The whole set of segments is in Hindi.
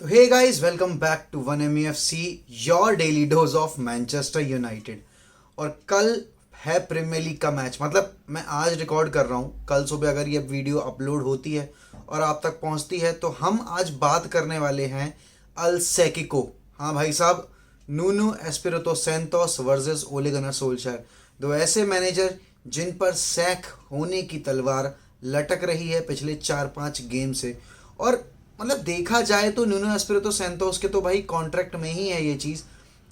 तो hey guys, welcome back to one M F C, your daily dose of Manchester United. और कल है प्रीमियर लीग का मैच। मतलब मैं आज रिकॉर्ड कर रहा हूँ, कल सुबह अगर ये वीडियो अपलोड होती है और आप तक पहुँचती है तो हम आज बात करने वाले हैं अल सेकिको। हाँ भाई साहब, नूनू एस्पिरितो सेंटोस वर्सेस ओले गुनार सोल्शायर, दो ऐसे मैनेजर जिन पर सैक होने की तलवार लटक रही है पिछले 4-5 गेम से। और मतलब देखा जाए तो नूनो एस्पिरितो सेंटोस के तो भाई कॉन्ट्रैक्ट में ही है ये चीज़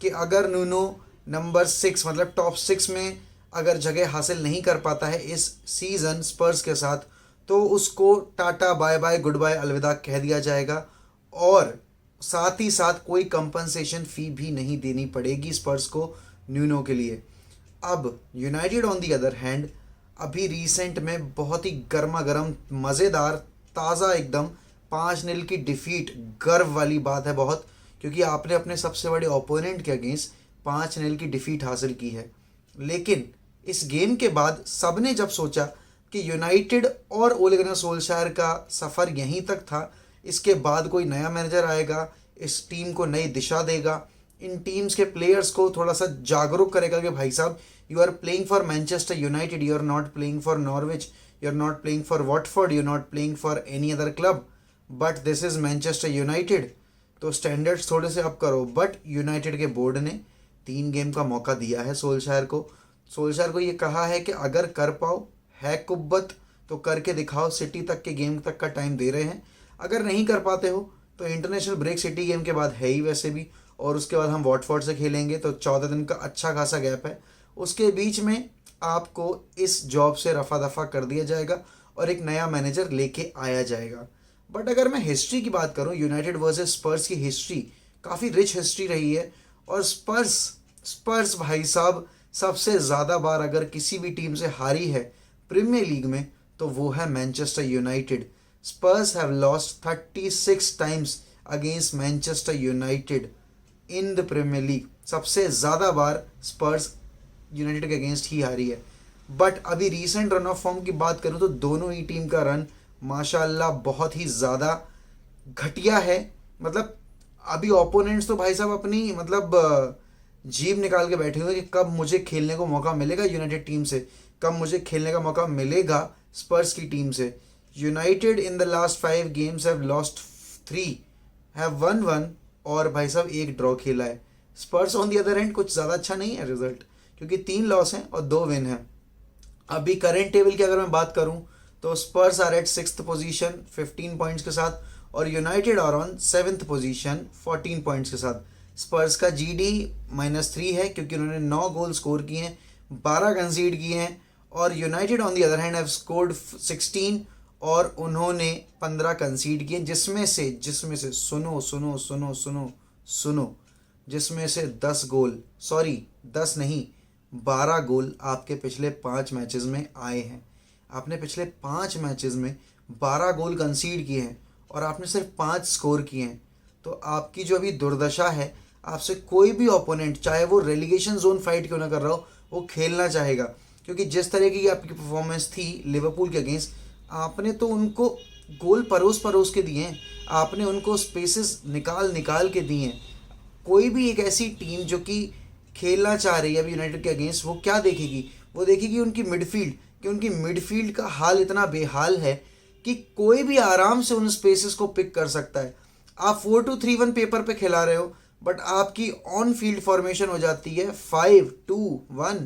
कि अगर नूनो नंबर 6 मतलब टॉप 6 में अगर जगह हासिल नहीं कर पाता है इस सीज़न स्पर्स के साथ, तो उसको tata bye bye goodbye अलविदा कह दिया जाएगा। और साथ ही साथ कोई कंपनसेशन फ़ी भी नहीं देनी पड़ेगी स्पर्स को न्यूनो के लिए। अब United on the other hand अभी रिसेंट में बहुत ही गर्मा गर्म मज़ेदार ताज़ा एकदम 5-0 की डिफीट, गर्व वाली बात है बहुत, क्योंकि आपने अपने सबसे बड़े ओपोनेंट के अगेंस्ट 5-0 की डिफीट हासिल की है। लेकिन इस गेम के बाद सबने जब सोचा कि यूनाइटेड और ओले गुनार सोल्शायर का सफ़र यहीं तक था, इसके बाद कोई नया मैनेजर आएगा, इस टीम को नई दिशा देगा, इन टीम्स के प्लेयर्स को थोड़ा सा जागरूक करेगा कि भाई साहब, you are playing for Manchester United, you are not playing for Norwich, you are not playing for Watford, you are not playing for any other club, but this is Manchester United. तो स्टैंडर्ड्स थोड़े से अप करो। बट यूनाइटेड के बोर्ड ने 3 गेम का मौका दिया है सोल्शायर को ये कहा है कि अगर कर पाओ, है कुब्बत तो करके दिखाओ। सिटी तक के गेम तक का टाइम दे रहे हैं, अगर नहीं कर पाते हो तो इंटरनेशनल ब्रेक सिटी गेम के बाद है ही वैसे भी, और उसके बाद हम वॉटफोर्ड से खेलेंगे, तो 14 दिन का अच्छा खासा गैप है। उसके बीच में आपको इस जॉब से रफा दफा कर दिया जाएगा और एक नया मैनेजर लेके आया जाएगा। बट अगर मैं हिस्ट्री की बात करूं, यूनाइटेड वर्सेस स्पर्स की हिस्ट्री काफ़ी रिच हिस्ट्री रही है। और स्पर्स स्पर्स भाई साहब सबसे ज़्यादा बार अगर किसी भी टीम से हारी है प्रीमियर लीग में तो वो है Manchester United. Spurs have lost 36 times against Manchester United in the Premier League. सबसे ज़्यादा बार स्पर्स यूनाइटेड के अगेंस्ट ही हारी है। बट अभी रीसेंट रन ऑफ फॉर्म की बात करूँ तो दोनों ही टीम का रन माशाल्लाह बहुत ही ज़्यादा घटिया है। मतलब अभी ओपोनेंट्स तो भाई साहब अपनी जीभ निकाल के बैठे हुए हैं कि कब मुझे खेलने को मौका मिलेगा यूनाइटेड टीम से, कब मुझे खेलने का मौका मिलेगा स्पर्स की टीम से। United in the last 5 games have lost 3, have one one, और भाई साहब एक ड्रॉ खेला है। स्पर्स ऑन दी अदर हैंड कुछ ज़्यादा अच्छा नहीं है रिजल्ट, क्योंकि 3 लॉस हैं और 2 विन हैं। अभी करेंट टेबल की अगर मैं बात करूं तो Spurs are at 6th position 15 points के साथ, और United are on 7th position 14 points के साथ। स्पर्स का GD -3 है क्योंकि उन्होंने 9 गोल स्कोर किए हैं, 12 कंसीड किए हैं। और United on the other hand have scored 16 और उन्होंने 15 कंसीड किए, जिसमें से सुनो सुनो सुनो सुनो सुनो, जिसमें से 10 गोल, सॉरी 10 नहीं, 12 गोल आपके पिछले 5 मैचेस में आए हैं। आपने पिछले 5 मैचेस में 12 गोल कंसीड किए हैं और आपने सिर्फ 5 स्कोर किए हैं। तो आपकी जो अभी दुर्दशा है, आपसे कोई भी ओपोनेंट चाहे वो रेलीगेशन जोन फाइट क्यों ना कर रहा हो, वो खेलना चाहेगा। क्योंकि जिस तरह की आपकी परफॉर्मेंस थी लिवरपूल के अगेंस्ट, आपने तो उनको गोल परोस परोस के दिए हैं, आपने उनको स्पेसेस निकाल निकाल के दिए हैं। कोई भी एक ऐसी टीम जो कि खेलना चाह रही है अभी यूनाइटेड के अगेंस्ट, वो क्या देखेगी? वो देखेगी उनकी मिडफील्ड, कि उनकी मिडफील्ड का हाल इतना बेहाल है कि कोई भी आराम से उन स्पेसेस को पिक कर सकता है। आप 4-2-3-1 पेपर पे खिला रहे हो, बट आपकी ऑन फील्ड फॉर्मेशन हो जाती है 5-2-1।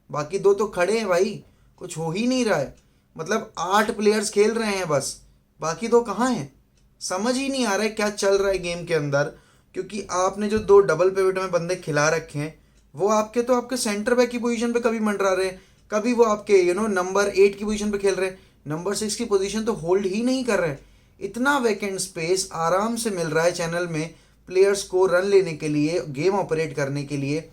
बाकी 2 तो खड़े हैं भाई, कुछ हो ही नहीं रहा है। मतलब 8 प्लेयर्स खेल रहे हैं बस, बाकी 2 कहाँ हैं? समझ ही नहीं आ रहा है क्या चल रहा है गेम के अंदर। क्योंकि आपने जो 2 डबल पिवट में बंदे खिला रखे हैं, वो आपके सेंटर बैक की पोजीशन पे कभी मंडरा रहे हैं, कभी वो आपके नंबर 8 की पोजीशन पे खेल रहे हैं, नंबर 6 की पोजीशन तो होल्ड ही नहीं कर रहे हैं। इतना वैकेंट स्पेस आराम से मिल रहा है चैनल में प्लेयर्स को रन लेने के लिए, गेम ऑपरेट करने के लिए।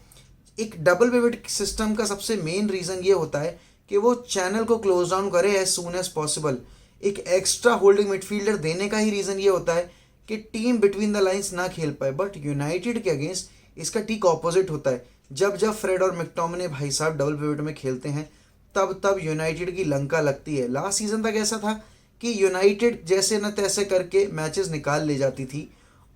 एक डबल पिवट सिस्टम का सबसे मेन रीज़न ये होता है कि वो चैनल को क्लोज डाउन करे एज सून एज पॉसिबल। एक एक्स्ट्रा होल्डिंग मिडफील्डर देने का ही रीज़न ये होता है कि टीम बिटवीन द लाइंस ना खेल पाए। बट यूनाइटेड के अगेंस्ट इसका ठीक ऑपोजिट होता है। जब जब फ्रेड और मैकटोमिने भाई साहब डबल पिवट में खेलते हैं, तब तब यूनाइटेड की लंका लगती है। लास्ट सीजन तक ऐसा था कि यूनाइटेड जैसे न तैसे करके मैचेस निकाल ले जाती थी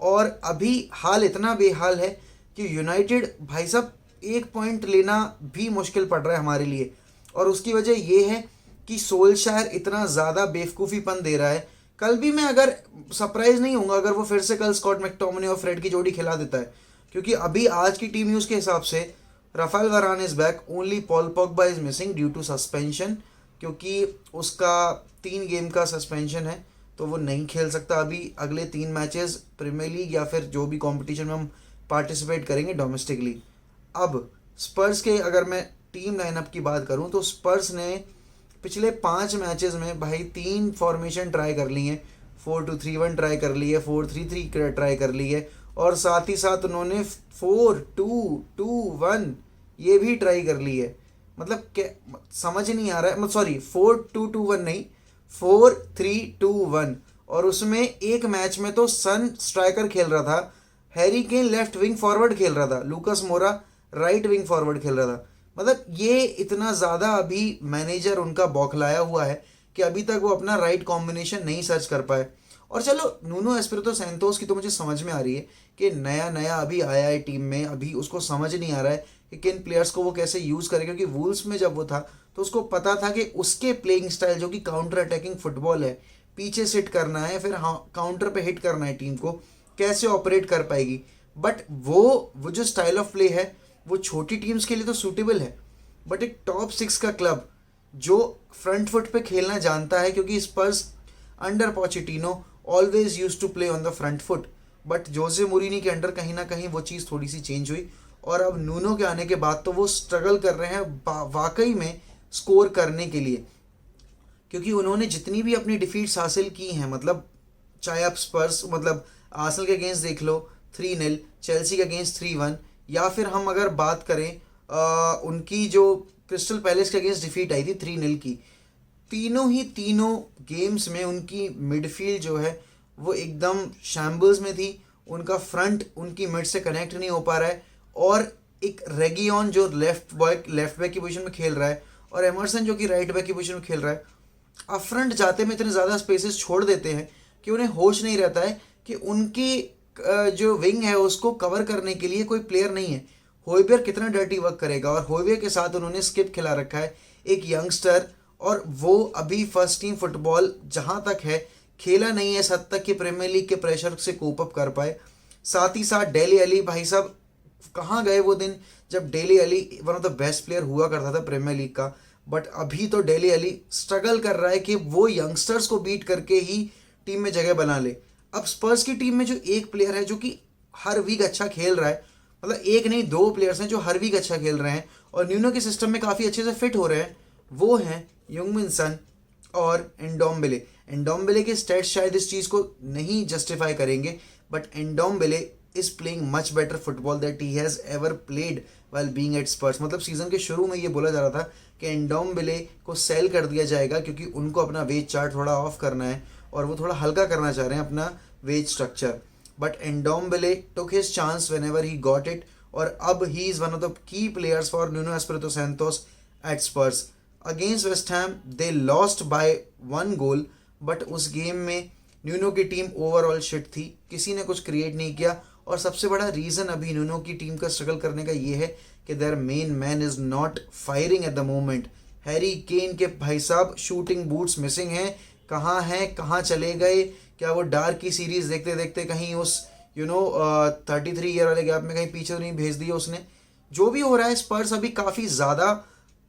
और अभी हाल इतना बेहाल है कि यूनाइटेड भाई साहब 1 पॉइंट लेना भी मुश्किल पड़ रहा है हमारे लिए। और उसकी वजह ये है कि सोल्शायर इतना ज़्यादा बेवकूफ़ीपन दे रहा है। कल भी मैं अगर सरप्राइज नहीं होऊंगा अगर वो फिर से कल स्कॉट मैकटोमिने और फ्रेड की जोड़ी खिला देता है, क्योंकि अभी आज की टीम न्यूज़ के हिसाब से Raphael Varane is back, only Paul Pogba is missing due to suspension, क्योंकि उसका 3 गेम का सस्पेंशन है, तो वो नहीं खेल सकता अभी अगले 3 मैचेस प्रीमियर लीग या फिर जो भी कंपटीशन में हम पार्टिसिपेट करेंगे डोमेस्टिकली। अब स्पर्स के अगर मैं टीम लाइनअप की बात करूं तो स्पर्स ने पिछले 5 मैचेस में भाई 3 फॉर्मेशन ट्राई कर ली है। 4-2-3-1 ट्राई कर ली है, 4-3-3 ट्राई कर ली है, और साथ ही साथ उन्होंने 4-2-2-1 ये भी ट्राई कर ली है। मतलब क्या समझ नहीं आ रहा है, मतलब सॉरी 4-2-2-1 नहीं, 4-3-2-1। और उसमें एक मैच में तो सन स्ट्राइकर खेल रहा था, Harry Kane left wing forward खेल रहा था, लूकास मोरा राइट विंग फॉरवर्ड खेल रहा था। मतलब ये इतना ज़्यादा अभी मैनेजर उनका बौखलाया हुआ है कि अभी तक वो अपना राइट कॉम्बिनेशन नहीं सर्च कर पाए। और चलो नूनो एस्पिरितो सैंतोस की तो मुझे समझ में आ रही है कि नया नया अभी आया है टीम में, अभी उसको समझ नहीं आ रहा है कि किन प्लेयर्स को वो कैसे यूज़ करे, क्योंकि वुल्व्स में जब वो था तो उसको पता था कि उसके प्लेइंग स्टाइल जो कि काउंटर अटैकिंग फुटबॉल है, पीछे सिट करना है फिर हाँ काउंटर पे हिट करना है टीम को, कैसे ऑपरेट कर पाएगी। बट वो जो स्टाइल ऑफ प्ले है वो छोटी टीम्स के लिए तो सूटेबल है, बट एक टॉप 6 का क्लब जो फ्रंट फुट पे खेलना जानता है, क्योंकि Spurs under Pochettino always use to play on the front foot, but Jose Mourinho के अंडर कहीं ना कहीं वो चीज़ थोड़ी सी चेंज हुई, और अब नूनो के आने के बाद तो वो स्ट्रगल कर रहे हैं वाकई में स्कोर करने के लिए, क्योंकि उन्होंने जितनी भी अपनी डिफीट्स हासिल की हैं, मतलब चाहे आप स्पर्स मतलब आर्सेनल के अगेंस्ट देख लो 3-0, चेल्सी के अगेंस्ट 3-1, या फिर हम अगर बात करें उनकी जो क्रिस्टल पैलेस के अगेंस्ट डिफीट आई थी 3-0 की, तीनों गेम्स में उनकी मिडफील्ड जो है वो एकदम शैम्बल्स में थी, उनका फ्रंट उनकी मिड से कनेक्ट नहीं हो पा रहा है, और एक रेगियन जो लेफ्ट बैक की पोजीशन में खेल रहा है और एमरसन जो कि राइट बैक की पोजीशन में खेल रहा है, अब फ्रंट जाते में इतने ज़्यादा स्पेसेस छोड़ देते हैं कि उन्हें होश नहीं रहता है कि उनकी जो विंग है उसको कवर करने के लिए कोई प्लेयर नहीं है। होइबियर कितना डर्टी वर्क करेगा, और होइबियर के साथ उन्होंने स्किप खिला रखा है एक यंगस्टर, और वो अभी फर्स्ट टीम फुटबॉल जहाँ तक है खेला नहीं है इस हद तक कि प्रीमियर लीग के प्रेशर से कोप अप कर पाए। साथ ही साथ डेली अली भाई साहब कहाँ गए वो दिन जब daily Ali one of the best player हुआ करता था प्रीमियर लीग का, बट अभी तो डेली अली स्ट्रगल कर रहा है कि वो यंगस्टर्स को बीट करके ही टीम में जगह बना ले। अब स्पर्स की टीम में जो एक प्लेयर है जो कि हर वीक अच्छा खेल रहा है, मतलब एक नहीं 2 प्लेयर्स हैं जो हर वीक अच्छा खेल रहे हैं और न्यूनो के सिस्टम में काफ़ी अच्छे से फिट हो रहे हैं, वो हैं यूंगमिन सन और एंडोम्बेले। एंडोम्बेले के स्टैट्स शायद इस चीज़ को नहीं जस्टिफाई करेंगे, but Ndombele is playing much better football that he has ever played while being at Spurs. मतलब सीजन के शुरू में ये बोला जा रहा था कि एंडोम्बेले को सेल कर दिया जाएगा क्योंकि उनको अपना वेज चार्ट थोड़ा ऑफ करना है और वो थोड़ा हल्का करना चाह रहे हैं अपना wage structure. But Ndombele took his chance whenever he got it, और अब he is one of the key players for Nuno Espirito Santo at Spurs. Against West Ham they lost by 1 goal, but उस गेम में न्यूनो की टीम ओवरऑल शिट थी, किसी ने कुछ क्रिएट नहीं किया। और सबसे बड़ा रीज़न अभी न्यूनो की टीम का स्ट्रगल करने का ये है कि their main man is not firing at the moment. Harry Kane के भाई साहब शूटिंग बूट्स मिसिंग हैं, कहाँ चले गए? क्या वो डार्क की सीरीज़ देखते देखते कहीं उस 33 ईयर वाले गैप में कहीं पीछे तो नहीं भेज दिया उसने? जो भी हो रहा है स्पर्स अभी काफ़ी ज़्यादा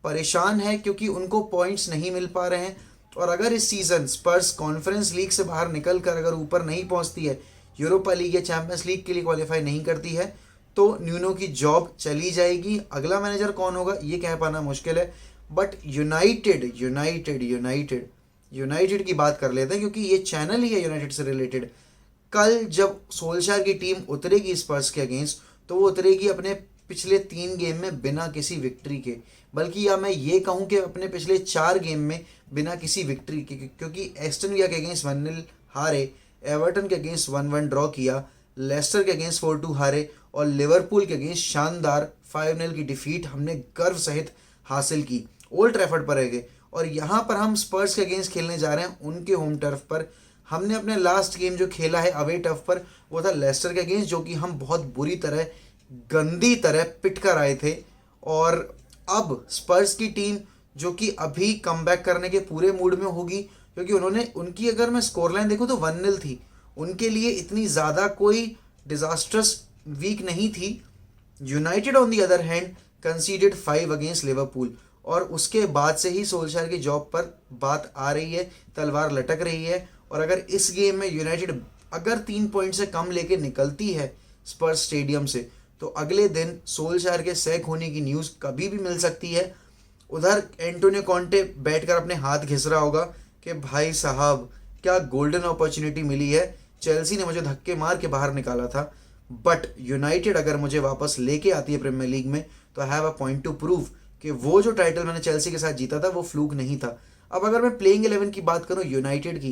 परेशान है क्योंकि उनको पॉइंट्स नहीं मिल पा रहे हैं। और अगर इस सीज़न स्पर्स कॉन्फ्रेंस लीग से बाहर निकल कर अगर ऊपर नहीं पहुंचती है, यूरोपा लीग या चैंपियंस लीग के लिए क्वालिफाई नहीं करती है, तो न्यूनो की जॉब चली जाएगी। अगला मैनेजर कौन होगा ये कह पाना मुश्किल है। बट यूनाइटेड की बात कर लेते हैं क्योंकि ये चैनल ही है यूनाइटेड से रिलेटेड। कल जब सोल्शायर की टीम उतरेगी स्पर्स के अगेंस्ट तो वो उतरेगी अपने पिछले 3 गेम में बिना किसी विक्ट्री के, बल्कि या मैं ये कहूँ कि अपने पिछले 4 गेम में बिना किसी विक्ट्री के, क्योंकि एस्टन विला के अगेंस्ट 1-0 हारे, एवर्टन के अगेंस्ट 1-1 ड्रॉ किया, लेस्टर के अगेंस्ट 4-2 हारे और लिवरपूल के अगेंस्ट शानदार 5-0 की डिफीट हमने गर्व सहित हासिल की, ओल्ड ट्रैफर्ड पर रह गए। और यहाँ पर हम स्पर्स के अगेंस्ट खेलने जा रहे हैं उनके होम टर्फ पर, हमने अपने लास्ट गेम जो खेला है अवे टफ पर वो था लेस्टर के अगेंस्ट, जो कि हम बहुत बुरी तरह, गंदी तरह पिट कर आए थे। और अब स्पर्स की टीम जो कि अभी कमबैक करने के पूरे मूड में होगी, क्योंकि उनकी अगर मैं स्कोर लाइन देखूँ तो 1-0 थी। उनके लिए इतनी ज़्यादा कोई डिजास्ट्रस वीक नहीं थी। United on the other hand conceded 5 against Liverpool, और उसके बाद से ही सोल्शायर की जॉब पर बात आ रही है, तलवार लटक रही है। और अगर इस गेम में यूनाइटेड अगर 3 पॉइंट से कम लेके निकलती है स्पर्स स्टेडियम से, तो अगले दिन सोल्शायर के सैक होने की न्यूज़ कभी भी मिल सकती है। उधर एंटोनियो कॉन्टे बैठकर अपने हाथ घिस रहा होगा कि भाई साहब क्या गोल्डन अपॉर्चुनिटी मिली है, चेल्सी ने मुझे धक्के मार के बाहर निकाला था, बट यूनाइटेड अगर मुझे वापस लेके आती है प्रीमियर लीग में तो I have a point two prove कि वो जो टाइटल मैंने चेल्सी के साथ जीता था वो फ्लूक नहीं था। अब अगर मैं प्लेइंग 11 की बात करूं यूनाइटेड की,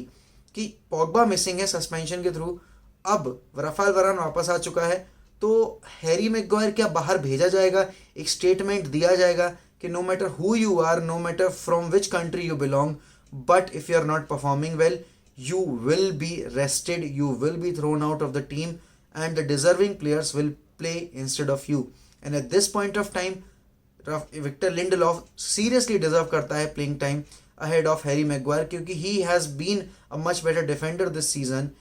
कि पॉग्बा मिसिंग है सस्पेंशन के थ्रू, अब राफेल वरान वापस आ चुका है, तो हैरी मैग्वायर क्या बाहर भेजा जाएगा, एक स्टेटमेंट दिया जाएगा कि no matter who you are, no matter from which country you belong, but if you are not performing well you will be rested, you will be thrown out of the team, and the deserving players will play instead of you. And at this point of time, Victor Lindelof seriously deserve करता है playing time ahead of Harry Maguire, क्योंकि he has been a much better defender this season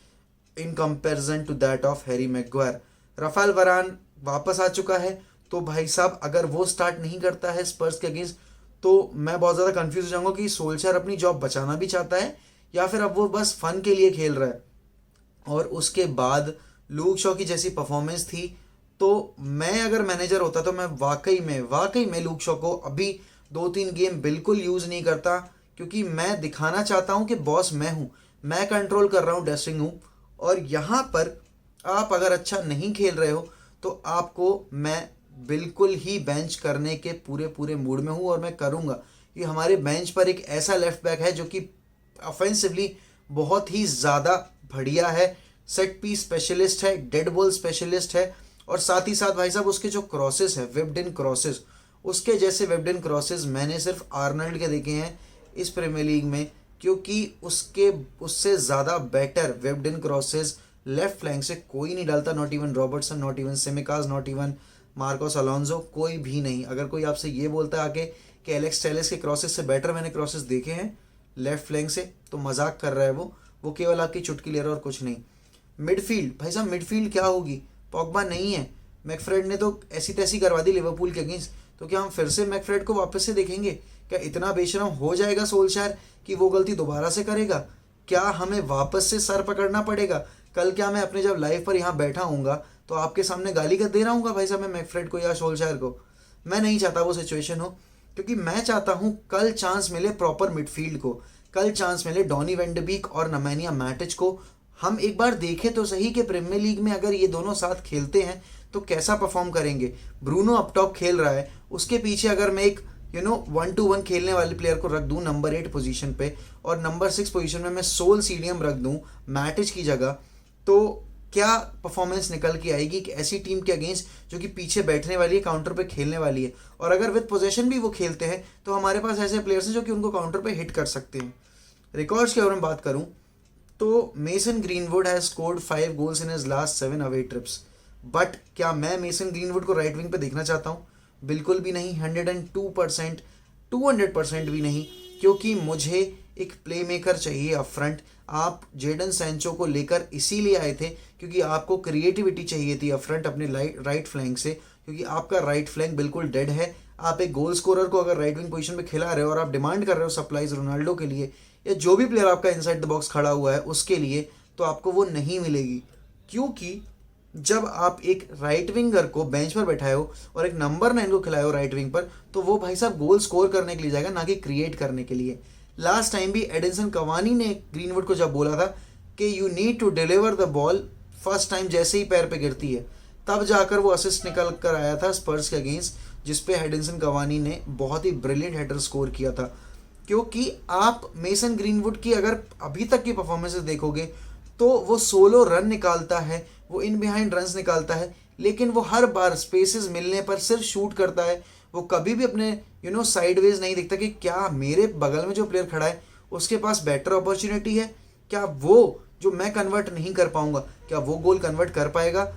in comparison to that of Harry Maguire. Raphael Varane वापस आ चुका है, तो भाई साहब अगर वो स्टार्ट नहीं करता है स्पर्स के अगेंस्ट तो मैं बहुत ज़्यादा कंफ्यूज हो जाऊंगा कि सोल्शायर अपनी जॉब बचाना भी चाहता है या फिर अब वो बस फन के लिए खेल रहा है। और उसके बाद लूक शॉ की जैसी परफॉर्मेंस थी, तो मैं अगर मैनेजर होता तो मैं वाकई में लूक शॉ को अभी 2-3 गेम बिल्कुल यूज़ नहीं करता, क्योंकि मैं दिखाना चाहता हूँ कि बॉस मैं हूँ, मैं कंट्रोल कर रहा हूँ ड्रेसिंग रूम। और यहाँ पर आप अगर अच्छा नहीं खेल रहे हो तो आपको मैं बिल्कुल ही बेंच करने के पूरे मूड में हूँ, और मैं करूँगा कि हमारे बेंच पर एक ऐसा लेफ्ट बैक है जो कि ऑफेंसिवली बहुत ही ज़्यादा बढ़िया है, सेट पीस स्पेशलिस्ट है, डेड बॉल स्पेशलिस्ट है, और साथ ही साथ भाई साहब उसके जो क्रॉसेस है वेब्ड इन क्रॉसेस, उसके जैसे वेब्ड इन क्रॉसेस मैंने सिर्फ आर्नल्ड के देखे हैं इस प्रीमियर लीग में, क्योंकि उससे ज़्यादा better whipped in crosses left flank से कोई नहीं डालता, not even Robertson, not even Tsimikas, not even Marcos Alonso, कोई भी नहीं। अगर कोई आपसे ये बोलता है आके कि एलेक्स टेलेस के क्रॉसेस से बेटर मैंने क्रॉसेस देखे हैं लेफ्ट फ्लैंक से, तो मजाक कर रहा है वो केवल आपकी चुटकी ले रहा है और कुछ नहीं। मिडफील्ड भाई साहब, मिडफील्ड क्या होगी, पॉग्बा नहीं है, मैकफ्रेड ने तो ऐसी तैसी करवा दी लिवरपूल के अगेंस्ट, तो क्या हम फिर से मैकफ्रेड को वापस से देखेंगे? क्या इतना बेशरम हो जाएगा सोल्शायर कि वो गलती दोबारा से करेगा? क्या हमें वापस से सर पकड़ना पड़ेगा? कल क्या मैं अपने जब लाइव पर यहाँ बैठा हूँगा तो आपके सामने गाली कर दे रहा हूँ भाई साहब मैं मैकफ्रेड को या सोल्शायर को? मैं नहीं चाहता वो सिचुएशन हो, क्योंकि मैं चाहता हूँ कल चांस मिले प्रॉपर मिडफील्ड को, कल चांस मिले डॉनी वैन डे बीक और नमैनिया मैटिच को। हम एक बार देखें तो सही कि प्रीमियर लीग में अगर ये दोनों साथ खेलते हैं तो कैसा परफॉर्म करेंगे। ब्रूनो अप टॉप खेल रहा है, उसके पीछे अगर मैं एक 1-to-1 खेलने वाले प्लेयर को रख दूं नंबर 8 पोजीशन पे, और नंबर 6 पोजीशन में मैं सोल सीडियम रख दूं मैटिच की जगह, तो क्या परफॉर्मेंस निकल के आएगी एक ऐसी टीम के अगेंस्ट जो कि पीछे बैठने वाली है, काउंटर पे खेलने वाली है। और अगर विद पोजीशन भी वो खेलते हैं तो हमारे पास ऐसे प्लेयर्स हैं जो कि उनको काउंटर पे हिट कर सकते हैं। रिकॉर्ड्स की अगर मैं बात करूं तो mason greenwood has scored 5 goals in his last 7 away trips, but क्या मैं मेसन ग्रीनवुड को राइट विंग पे देखना चाहता हूं? बिल्कुल भी नहीं, 102%, 200% भी नहीं, क्योंकि मुझे एक प्ले मेकर चाहिए अप फ्रंट। आप जेडन सैंचो को लेकर इसीलिए आए थे क्योंकि आपको क्रिएटिविटी चाहिए थी अप फ्रंट अपने राइट फ्लैंक से, क्योंकि आपका राइट फ्लैंक बिल्कुल डेड है। आप एक गोल स्कोरर को अगर राइट विंग पोजीशन पे खिला रहे हो और आप डिमांड कर रहे हो सप्लाईज रोनाल्डो के लिए या जो भी प्लेयर आपका इनसाइड द बॉक्स खड़ा हुआ है उसके लिए, तो आपको वो नहीं मिलेगी। क्योंकि जब आप एक राइट विंगर को बेंच पर बैठाए हो और एक नंबर 9 को खिलाए हो राइट विंग पर, तो वो भाई साहब गोल स्कोर करने के लिए जाएगा, ना कि क्रिएट करने के लिए। लास्ट टाइम भी एडिनसन कवानी ने ग्रीनवुड को जब बोला था कि you need to deliver the ball first time जैसे ही पैर पे गिरती है, तब जाकर वो असिस्ट निकल कर आया था स्पर्स के अगेंस्ट, जिसपे एडिनसन कवानी ने बहुत ही ब्रिलियंट हेडर स्कोर किया था। क्योंकि आप मेसन ग्रीनवुड की अगर अभी तक की परफॉर्मेंसेस देखोगे तो वो सोलो रन निकालता है, वो इन बिहाइंड रन्स निकालता है, लेकिन वो हर बार स्पेसेस मिलने पर सिर्फ शूट करता है। वो कभी भी अपने साइडवेज नहीं दिखता कि क्या मेरे बगल में जो प्लेयर खड़ा है उसके पास बेटर अपॉर्चुनिटी है, क्या वो जो मैं कन्वर्ट नहीं कर पाऊंगा, क्या वो गोल कन्वर्ट कर पाएगा?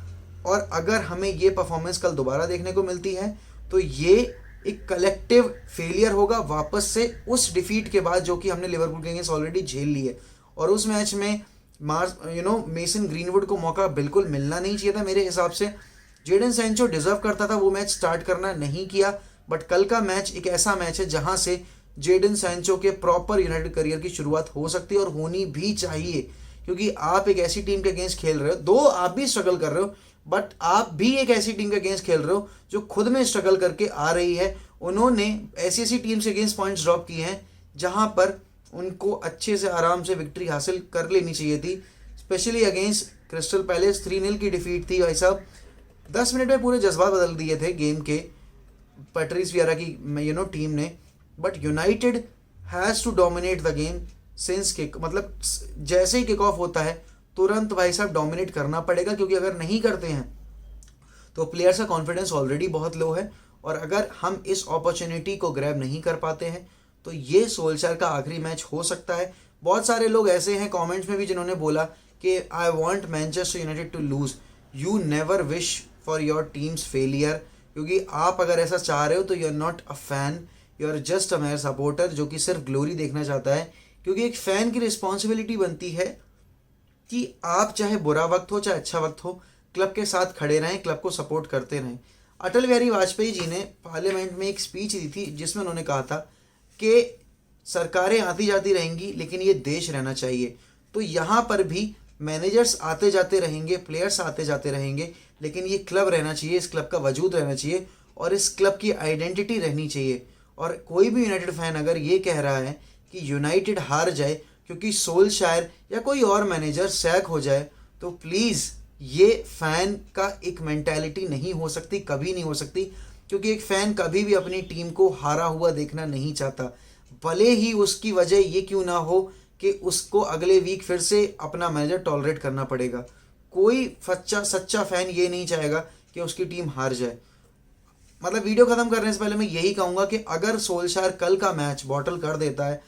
और अगर हमें ये परफॉर्मेंस कल दोबारा देखने को मिलती है तो ये एक कलेक्टिव फेलियर होगा वापस से उस डिफीट के बाद जो कि हमने लिवरपूल के अगेंस्ट ऑलरेडी झेल ली है। और उस मैच में मेसन ग्रीनवुड को मौका बिल्कुल मिलना नहीं चाहिए था मेरे हिसाब से। जेडन सैंचो डिजर्व करता था वो मैच स्टार्ट करना, नहीं किया। बट कल का मैच एक ऐसा मैच है जहां से जेडन सैंचो के प्रॉपर यूनाइटेड करियर की शुरुआत हो सकती है और होनी भी चाहिए, क्योंकि आप एक ऐसी टीम के अगेंस्ट खेल रहे हो, दो आप भी स्ट्रगल कर रहे हो, बट आप भी एक ऐसी टीम के अगेंस्ट खेल रहे हो जो खुद में स्ट्रगल करके आ रही है। उन्होंने ऐसी ऐसी टीम से अगेंस्ट पॉइंट्स ड्रॉप किए हैं जहां पर उनको अच्छे से आराम से विक्ट्री हासिल कर लेनी चाहिए थी, स्पेशली अगेंस्ट क्रिस्टल पैलेस 3-0 की डिफीट थी भाई साहब। 10 मिनट में पूरे जज्बात बदल दिए थे गेम के पैट्रिस वियरा की टीम ने। But United has to dominate the game since kick, मतलब जैसे ही किक ऑफ होता है तुरंत भाई साहब डोमिनेट करना पड़ेगा, क्योंकि अगर नहीं करते हैं तो प्लेयर्स का कॉन्फिडेंस ऑलरेडी बहुत लो है। और अगर हम इस अपॉर्चुनिटी को ग्रैब नहीं कर पाते हैं तो ये सोल्शर का आखिरी मैच हो सकता है। बहुत सारे लोग ऐसे हैं कमेंट्स में भी जिन्होंने बोला कि I want Manchester United to lose. You never wish for your team's failure, क्योंकि आप अगर ऐसा चाह रहे हो तो you are not a fan, you are just a mere supporter जो कि सिर्फ ग्लोरी देखना चाहता है। क्योंकि एक फ़ैन की रिस्पॉन्सिबिलिटी बनती है कि आप चाहे बुरा वक्त हो चाहे अच्छा वक्त हो क्लब के साथ खड़े रहें, क्लब को सपोर्ट करते रहें। अटल बिहारी वाजपेयी जी ने पार्लियामेंट में एक स्पीच दी थी जिसमें उन्होंने कहा था कि सरकारें आती जाती रहेंगी लेकिन ये देश रहना चाहिए। तो यहाँ पर भी मैनेजर्स आते जाते रहेंगे, प्लेयर्स आते जाते रहेंगे, लेकिन ये क्लब रहना चाहिए, इस क्लब का वजूद रहना चाहिए और इस क्लब की आइडेंटिटी रहनी चाहिए। और कोई भी यूनाइटेड फैन अगर ये कह रहा है कि यूनाइटेड हार जाए क्योंकि सोल्शायर या कोई और मैनेजर सैक हो जाए, तो प्लीज़ ये फ़ैन का एक मेंटालिटी नहीं हो सकती, कभी नहीं हो सकती। क्योंकि एक फ़ैन कभी भी अपनी टीम को हारा हुआ देखना नहीं चाहता, भले ही उसकी वजह ये क्यों ना हो कि उसको अगले वीक फिर से अपना मैनेजर टॉलरेट करना पड़ेगा। कोई सच्चा फ़ैन ये नहीं चाहेगा कि उसकी टीम हार जाए। मतलब वीडियो ख़त्म करने से पहले मैं यही कहूँगा कि अगर सोल्शायर कल का मैच बॉटल कर देता है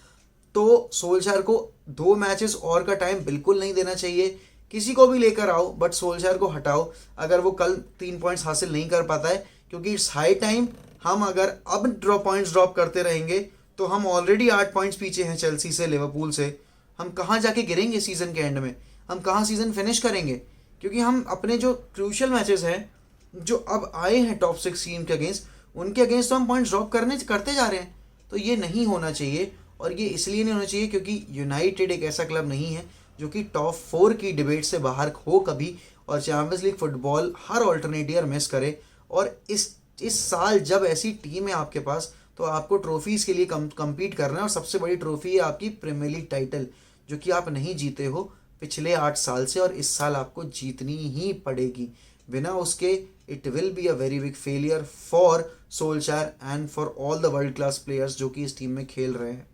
तो सोल्शायर को 2 मैचेस और का टाइम बिल्कुल नहीं देना चाहिए। किसी को भी लेकर आओ बट सोल्शायर को हटाओ अगर वो कल 3 पॉइंट्स हासिल नहीं कर पाता है, क्योंकि इट्स हाई टाइम। हम अगर अब पॉइंट्स ड्रॉप करते रहेंगे तो हम ऑलरेडी 8 पॉइंट्स पीछे हैं चेल्सी से, लिवरपूल से। हम कहाँ जाके गिरेंगे सीज़न के एंड में, हम कहाँ सीज़न फिनिश करेंगे? क्योंकि हम अपने जो क्रूशियल मैचेस हैं जो अब आए हैं टॉप 6 टीम के अगेंस्ट, उनके अगेंस्ट तो हम पॉइंट्स ड्रॉप करते जा रहे हैं। तो ये नहीं होना चाहिए। और ये इसलिए नहीं होना चाहिए क्योंकि यूनाइटेड एक ऐसा क्लब नहीं है जो कि टॉप 4 की डिबेट से बाहर हो कभी और चैंपियंस लीग फुटबॉल हर ऑल्टरनेट ईयर मिस करे। और इस साल जब ऐसी टीम है आपके पास तो आपको ट्रॉफीज़ के लिए कम्पीट करना है। और सबसे बड़ी ट्रॉफी है आपकी प्रीमियर लीग टाइटल, जो कि आप नहीं जीते हो पिछले 8 साल से, और इस साल आपको जीतनी ही पड़ेगी। बिना उसके it will be a very big failure for Solskjaer and for all the world class players जो कि इस टीम में खेल रहे हैं।